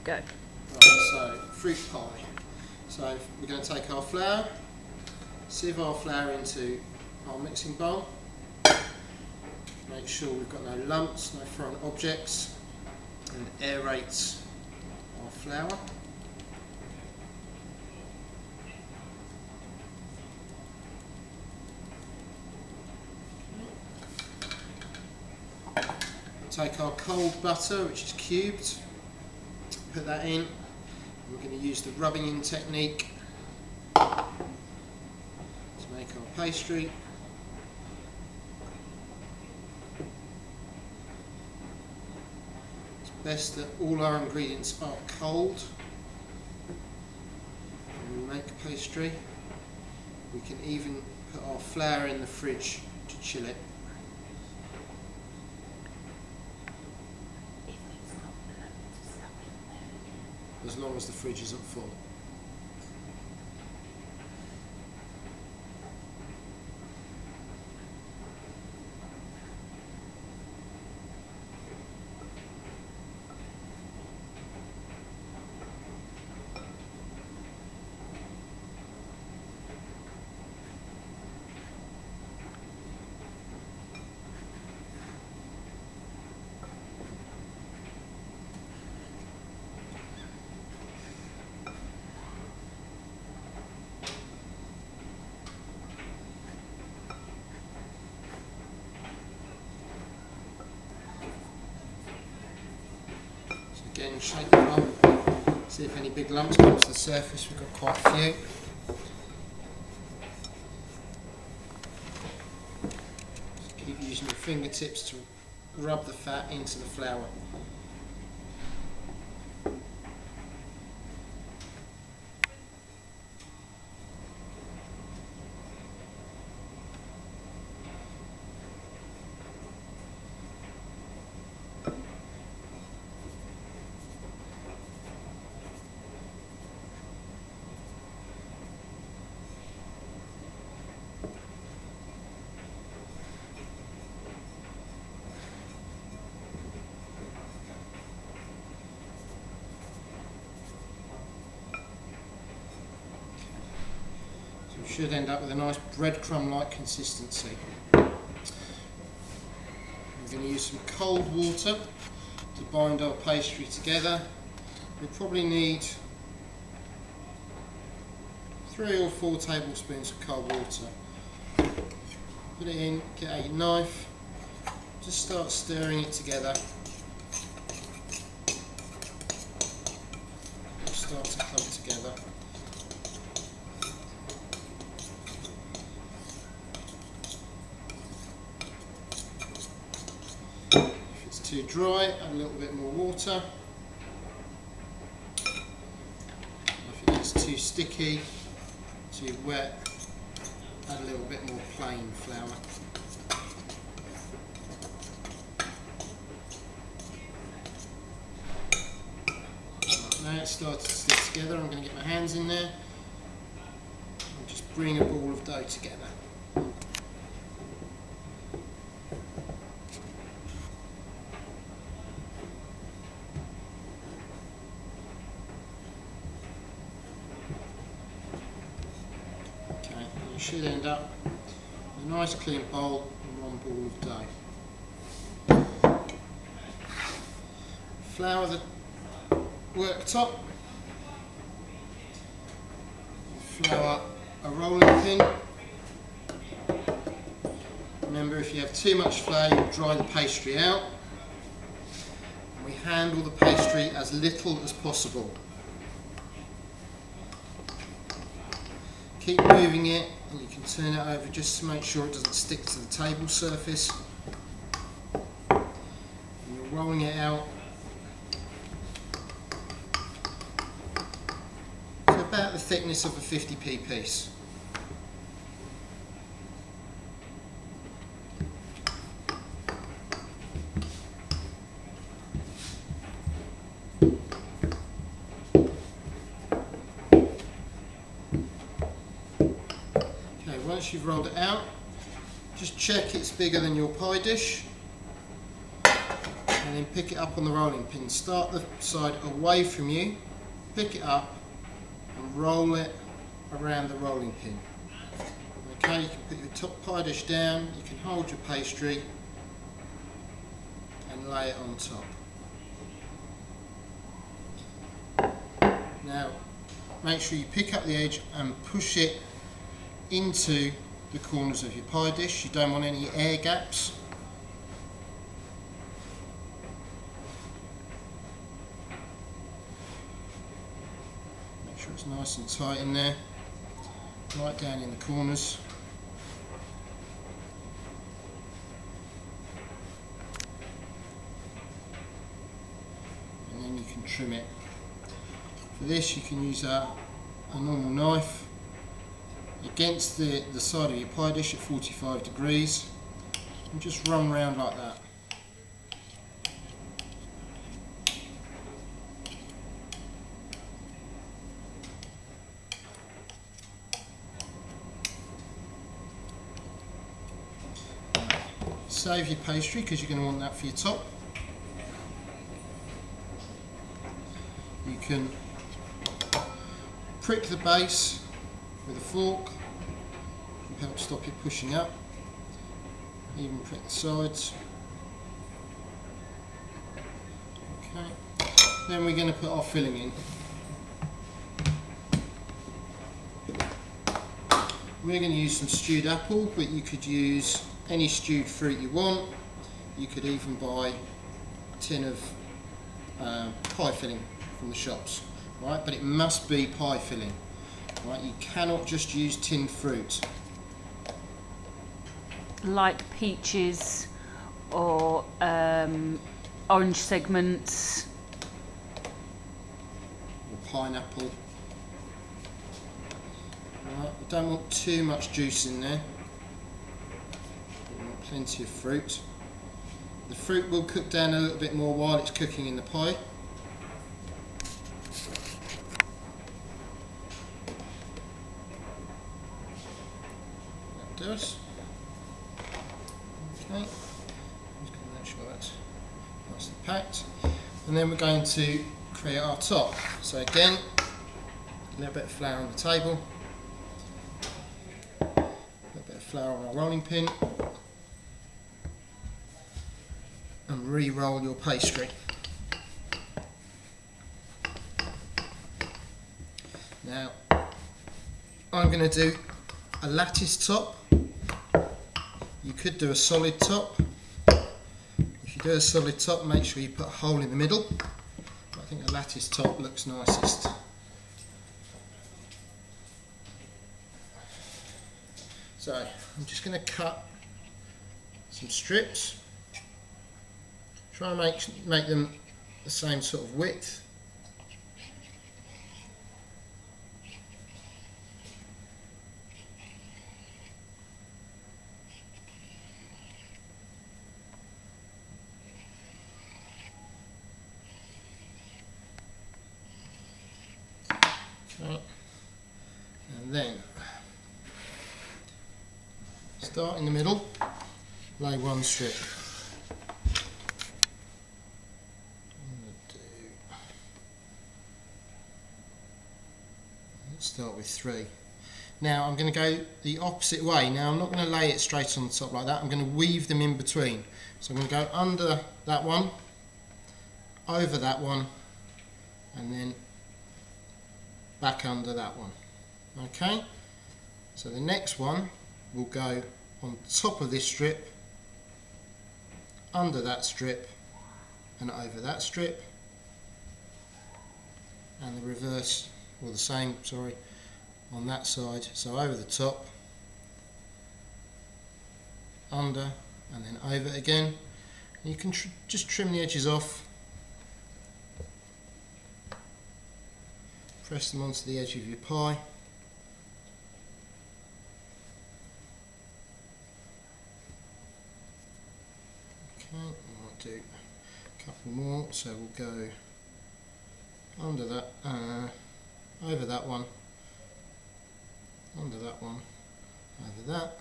Go. Right, so fruit pie. So we're going to take our flour, sieve our flour into our mixing bowl. Make sure we've got no lumps, no foreign objects, and aerate our flour. Take our cold butter, which is cubed, put that in. We're going to use the rubbing in technique to make our pastry. It's best that all our ingredients are cold when we make pastry. We can even put our flour in the fridge to chill it. As long as the fridge isn't full. Again, shake it up, see if any big lumps come to the surface. We've got quite a few. Just keep using your fingertips to rub the fat into the flour. We should end up with a nice breadcrumb-like consistency. We're going to use some cold water to bind our pastry together. We probably need 3 or 4 tablespoons of cold water. Put it in, get out your knife, just start stirring it together. It'll start to come together. Too dry, add a little bit more water. If it is too sticky, too wet, add a little bit more plain flour. Right, now it's started to stick together. I'm going to get my hands in there and just bring a ball of dough together. You should end up with a nice clean bowl and one ball of dough. Flour the worktop. Flour a rolling pin. Remember, if you have too much flour, you'll dry the pastry out. And we handle the pastry as little as possible. Keep moving it, and you can turn it over just to make sure it doesn't stick to the table surface. And you're rolling it out to about the thickness of a 50p piece. Once you've rolled it out, just check it's bigger than your pie dish, and then pick it up on the rolling pin. Start the side away from you, pick it up and roll it around the rolling pin. Okay, you can put your top pie dish down, you can hold your pastry and lay it on top. Now make sure you pick up the edge and push it into the corners of your pie dish. You don't want any air gaps. Make sure it's nice and tight in there, right down in the corners. And then you can trim it. For this you can use a normal knife against the side of your pie dish at 45 degrees and just run round like that. Save your pastry because you're going to want that for your top. You can prick the base with a fork, it helps stop you pushing up. Even prick the sides. Okay. Then we're going to put our filling in. We're going to use some stewed apple, but you could use any stewed fruit you want. You could even buy a tin of pie filling from the shops, right? But it must be pie filling, right? You cannot just use tinned fruit. Like peaches or orange segments. Or pineapple. Right, we don't want too much juice in there. We want plenty of fruit. The fruit will cook down a little bit more while it's cooking in the pie. That does. Okay, just going to make sure that's nicely packed. And then we're going to create our top. So again, a little bit of flour on the table, a little bit of flour on our rolling pin, and re-roll your pastry. Now, I'm going to do a lattice top. You could do a solid top. If you do a solid top, make sure you put a hole in the middle. I think a lattice top looks nicest. So, I'm just going to cut some strips. Try and make them the same sort of width. Okay. And then start in the middle, lay one strip. Let's start with 3. Now I'm going to go the opposite way. Now I'm not going to lay it straight on the top like that. I'm going to weave them in between. So I'm going to go under that one, over that one, and then back under that one. Okay? So the next one will go on top of this strip, under that strip, and over that strip, and the reverse, or the same, sorry, on that side. So over the top, under, and then over again. And you can just trim the edges off, press them onto the edge of your pie. Okay, I'll do a couple more, so we'll go under that, over that one, under that one, over that,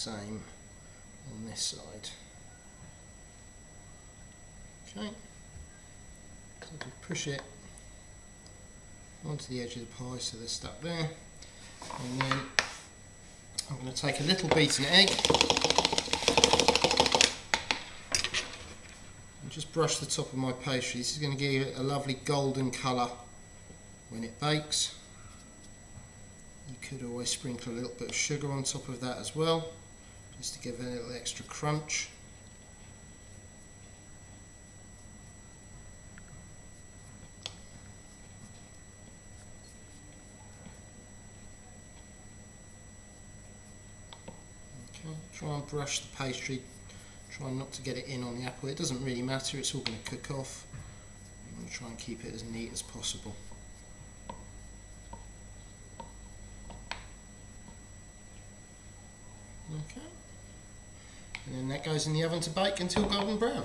same on this side. Okay, so just push it onto the edge of the pie so they're stuck there, and then I'm going to take a little beaten egg and just brush the top of my pastry. This is going to give it a lovely golden colour when it bakes. You could always sprinkle a little bit of sugar on top of that as well, just to give it a little extra crunch. Okay, try and brush the pastry, try not to get it in on the apple. It doesn't really matter, it's all going to cook off. I'm going to try and keep it as neat as possible. Okay, and then that goes in the oven to bake until golden brown.